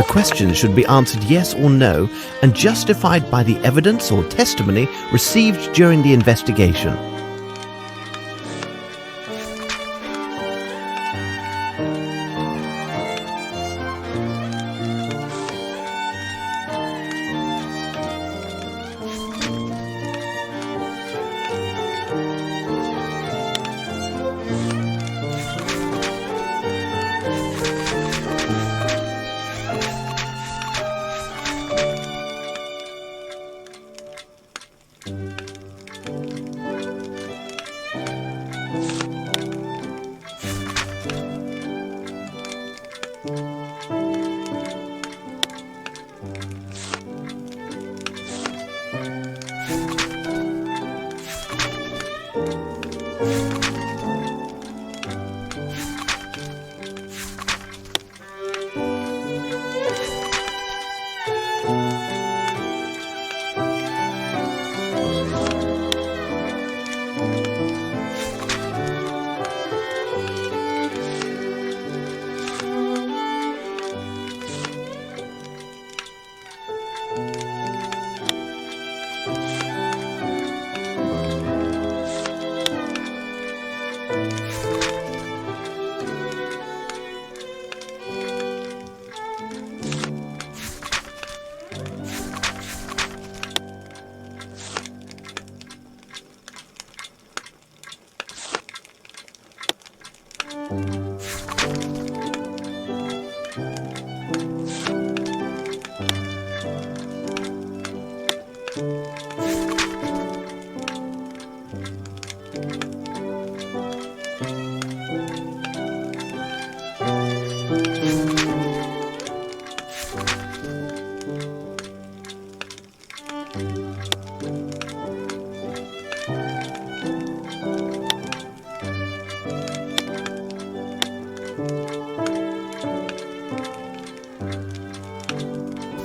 The questions should be answered yes or no and justified by the evidence or testimony received during the investigation.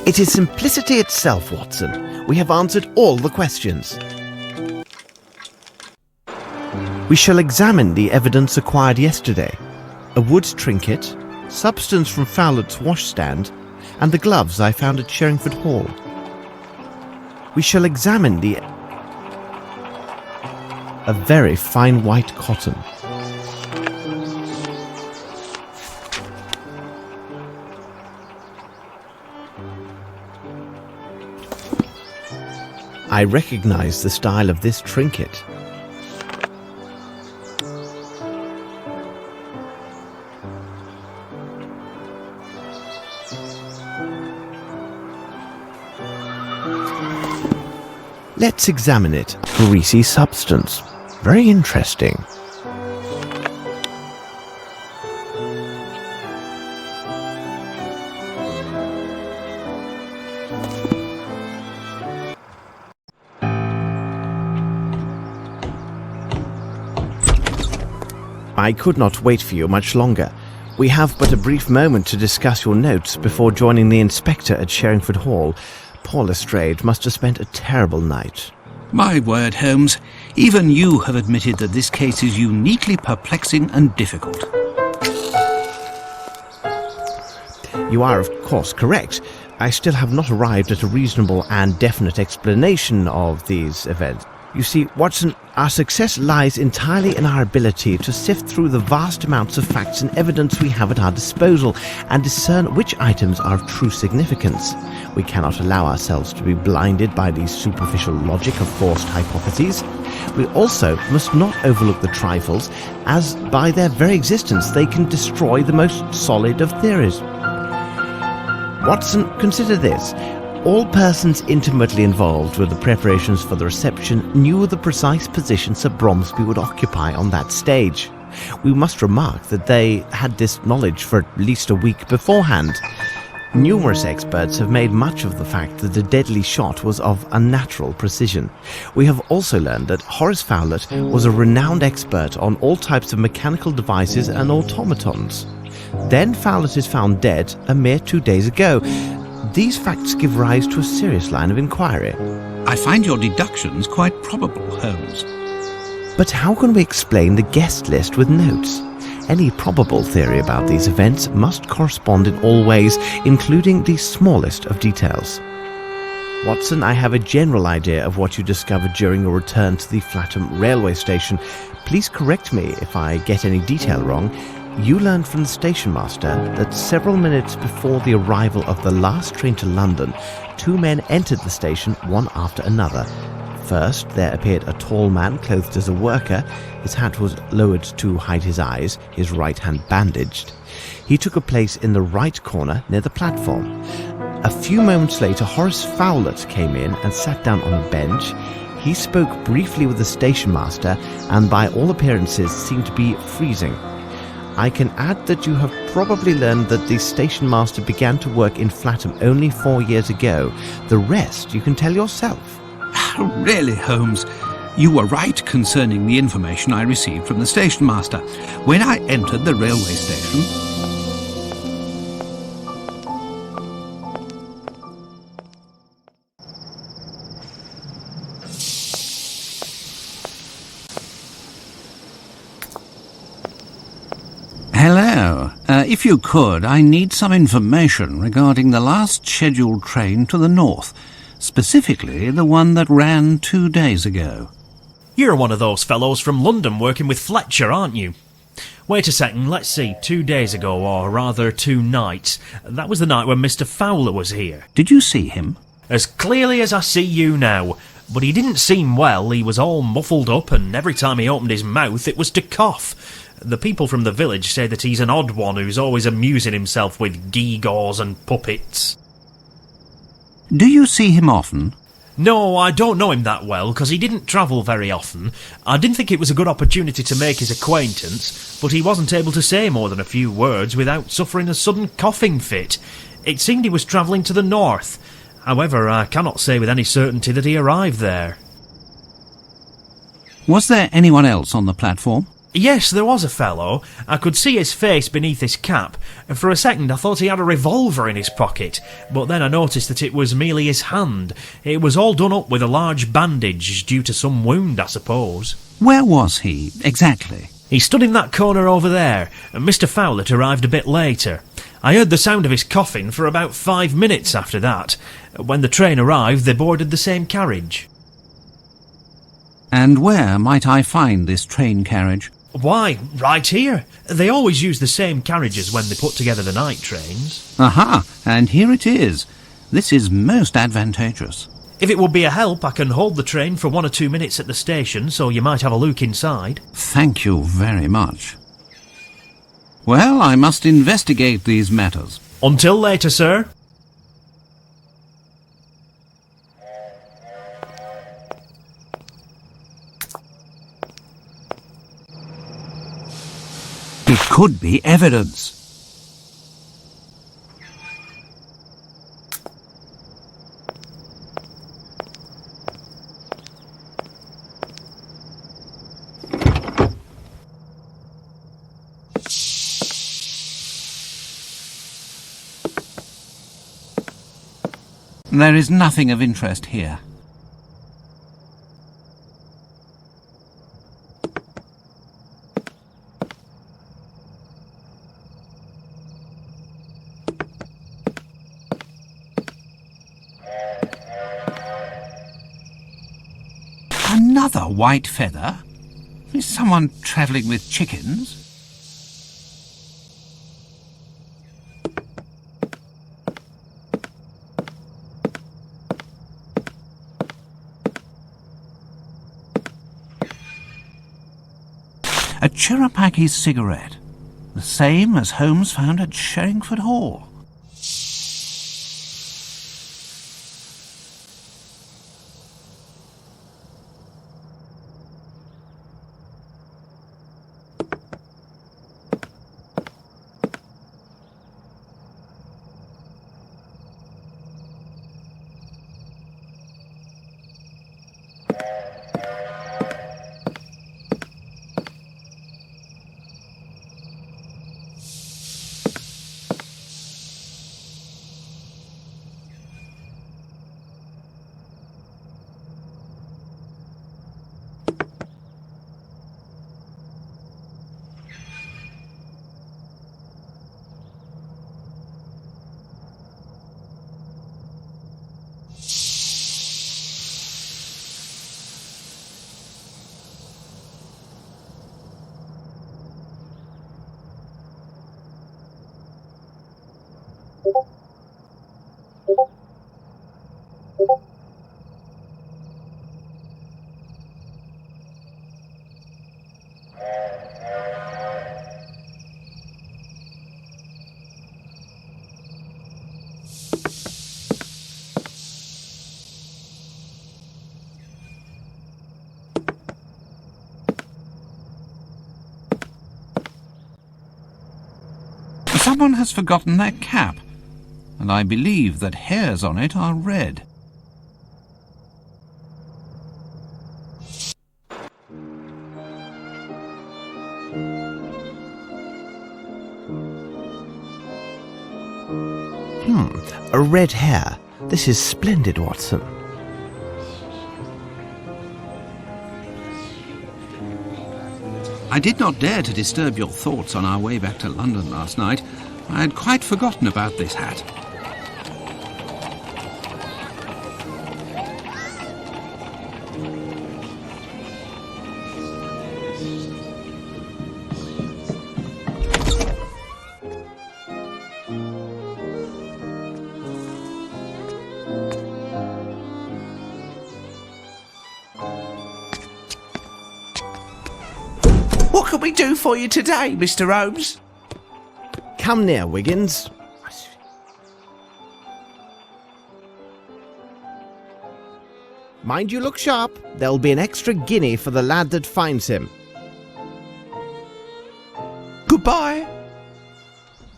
It is simplicity itself, Watson. We have answered all the questions. We shall examine the evidence acquired yesterday. A wood trinket, substance from Fowlett's washstand, and the gloves I found at Sherringford Hall. We shall examine a very fine white cotton. I recognize the style of this trinket. Let's examine it. Greasy substance. Very interesting. I could not wait for you much longer. We have but a brief moment to discuss your notes before joining the inspector at Sherringford Hall. Poor Lestrade must have spent a terrible night. My word, Holmes, even you have admitted that this case is uniquely perplexing and difficult. You are, of course, correct. I still have not arrived at a reasonable and definite explanation of these events. You see, Watson, our success lies entirely in our ability to sift through the vast amounts of facts and evidence we have at our disposal and discern which items are of true significance. We cannot allow ourselves to be blinded by the superficial logic of forced hypotheses. We also must not overlook the trifles, as by their very existence they can destroy the most solid of theories. Watson, consider this. All persons intimately involved with the preparations for the reception knew the precise position Sir Bromsby would occupy on that stage. We must remark that they had this knowledge for at least a week beforehand. Numerous experts have made much of the fact that the deadly shot was of unnatural precision. We have also learned that Horace Fowlett was a renowned expert on all types of mechanical devices and automatons. Then Fowlett is found dead a mere 2 days ago. These facts give rise to a serious line of inquiry. I find your deductions quite probable, Holmes. But how can we explain the guest list with notes? Any probable theory about these events must correspond in all ways, including the smallest of details. Watson, I have a general idea of what you discovered during your return to the Flatham railway station. Please correct me if I get any detail wrong. You learned from the station master that several minutes before the arrival of the last train to London, two men entered the station one after another. First, there appeared a tall man clothed as a worker. His hat was lowered to hide his eyes, his right hand bandaged. He took a place in the right corner near the platform. A few moments later, Horace Fowlett came in and sat down on a bench. He spoke briefly with the station master and by all appearances seemed to be freezing. I can add that you have probably learned that the station master began to work in Flatham only 4 years ago. The rest you can tell yourself. Really, Holmes, you were right concerning the information I received from the station master. When I entered the railway station... Hello. If you could, I need some information regarding the last scheduled train to the north, specifically the one that ran 2 days ago. You're one of those fellows from London working with Fletcher, aren't you? Wait a second, let's see, 2 days ago, or rather 2 nights. That was the night when Mr. Fowler was here. Did you see him? As clearly as I see you now. But he didn't seem well, he was all muffled up, and every time he opened his mouth it was to cough. The people from the village say that he's an odd one who's always amusing himself with gewgaws and puppets. Do you see him often? No, I don't know him that well, because he didn't travel very often. I didn't think it was a good opportunity to make his acquaintance, but he wasn't able to say more than a few words without suffering a sudden coughing fit. It seemed he was travelling to the north. However, I cannot say with any certainty that he arrived there. Was there anyone else on the platform? Yes, there was a fellow. I could see his face beneath his cap, and for a second I thought he had a revolver in his pocket, but then I noticed that it was merely his hand. It was all done up with a large bandage, due to some wound, I suppose. Where was he, exactly? He stood in that corner over there, and Mr. Fowlett arrived a bit later. I heard the sound of his coughing for about 5 minutes after that. When the train arrived, they boarded the same carriage. And where might I find this train carriage? Why, right here. They always use the same carriages when they put together the night trains. Aha, and here it is. This is most advantageous. If it would be a help, I can hold the train for 1 or 2 minutes at the station, so you might have a look inside. Thank you very much. Well, I must investigate these matters. Until later, sir. It could be evidence. There is nothing of interest here. Another white feather? Is someone travelling with chickens? A Cherapaki cigarette, the same as Holmes found at Sherringford Hall. Someone has forgotten their cap, and I believe that hairs on it are red. A red hair. This is splendid, Watson. I did not dare to disturb your thoughts on our way back to London last night. I had quite forgotten about this hat. What can we do for you today, Mr. Holmes? Come near, Wiggins. Mind you look sharp. There'll be an extra guinea for the lad that finds him. Goodbye.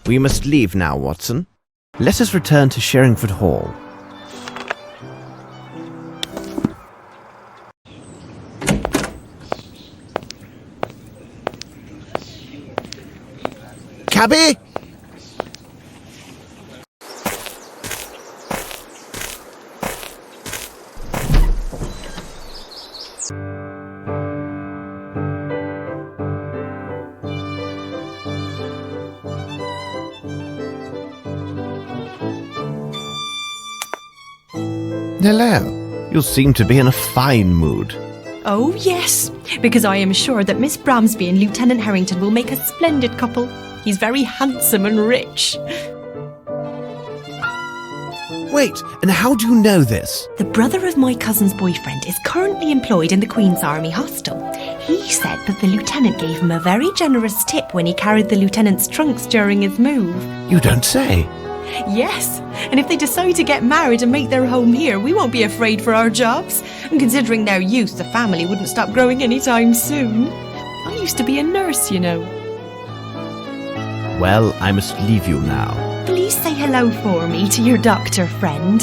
We must leave now, Watson. Let us return to Sherringford Hall. Cabby! Hello. You seem to be in a fine mood. Oh, yes, because I am sure that Miss Bramsby and Lieutenant Harrington will make a splendid couple. He's very handsome and rich. Wait, and how do you know this? The brother of my cousin's boyfriend is currently employed in the Queen's Army Hostel. He said that the lieutenant gave him a very generous tip when he carried the lieutenant's trunks during his move. You don't say. Yes, and if they decide to get married and make their home here, we won't be afraid for our jobs. And considering their youth, the family wouldn't stop growing anytime soon. I used to be a nurse, you know. Well, I must leave you now. Please say hello for me to your doctor friend.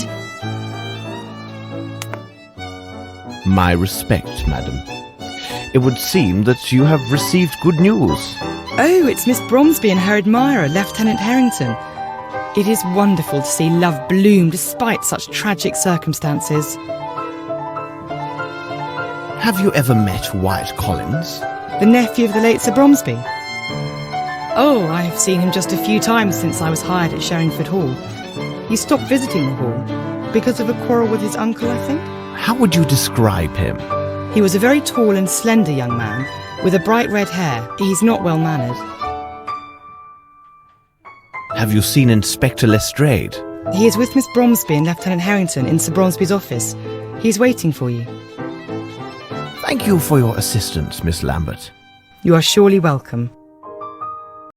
My respect, madam. It would seem that you have received good news. Oh, it's Miss Bromsby and her admirer, Lieutenant Harrington. It is wonderful to see love bloom despite such tragic circumstances. Have you ever met Wyatt Collins? The nephew of the late Sir Bromsby? Oh, I have seen him just a few times since I was hired at Sherringford Hall. He stopped visiting the hall because of a quarrel with his uncle, I think. How would you describe him? He was a very tall and slender young man with a bright red hair. He's not well mannered. Have you seen Inspector Lestrade? He is with Miss Bromsby and Lieutenant Harrington in Sir Bromsby's office. He's waiting for you. Thank you for your assistance, Miss Lambert. You are surely welcome.